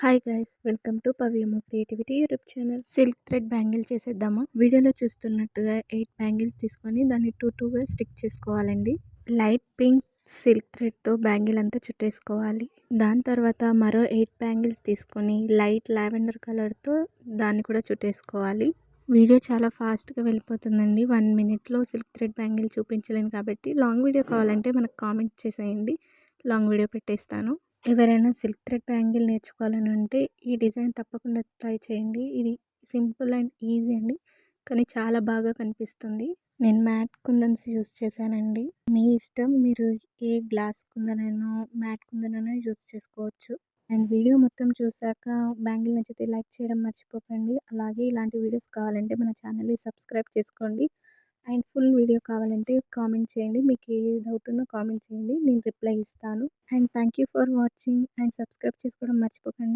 Hi guys, welcome to Pavyamu creativity YouTube channel. Silk thread bangle చేసేద్దామా? వీడియోలో చూస్తున్నట్టుగా 8 bangles తీసుకొని దాన్ని టూగా స్టిక్ చేసుకోవాలండి. లైట్ పింక్ సిల్క్ థ్రెడ్తో బ్యాంగిల్ అంతా చుట్టేసుకోవాలి. దాని తర్వాత మరో 8 బ్యాంగిల్స్ తీసుకొని లైట్ లావెండర్ కలర్తో దాన్ని కూడా చుట్టేసుకోవాలి. వీడియో చాలా ఫాస్ట్గా వెళ్ళిపోతుందండి. 1 మినిట్లో సిల్క్ థ్రెడ్ బ్యాంగిల్ చూపించలేను కాబట్టి లాంగ్ వీడియో కావాలంటే మనకు కామెంట్ చేసేయండి, లాంగ్ వీడియో పెట్టేస్తాను. ఎవరైనా సిల్క్ థ్రెడ్ బ్యాంగిల్ నేర్చుకోవాలని అంటే ఈ డిజైన్ తప్పకుండా ట్రై చేయండి. ఇది సింపుల్ అండ్ ఈజీ అండి, కానీ చాలా బాగా కనిపిస్తుంది. నేను మ్యాట్ కుందన్స్ యూస్ చేశానండి. మీ ఇష్టం, మీరు ఏ గ్లాస్ కుందనైనా మ్యాట్ కుందనైనా యూస్ చేసుకోవచ్చు. అండ్ వీడియో మొత్తం చూసాక బ్యాంగిల్ నచ్చితే లైక్ చేయడం మర్చిపోకండి. అలాగే ఇలాంటి వీడియోస్ కావాలంటే మన ఛానల్ని సబ్స్క్రైబ్ చేసుకోండి. అండ్ ఫుల్ వీడియో కావాలంటే కామెంట్ చేయండి. మీకు ఏ డౌట్ ఉన్నా కామెంట్ చేయండి, నేను రిప్లై ఇస్తాను. And thank you for watching. And subscribe చేసుకోవడం మర్చిపోకండి.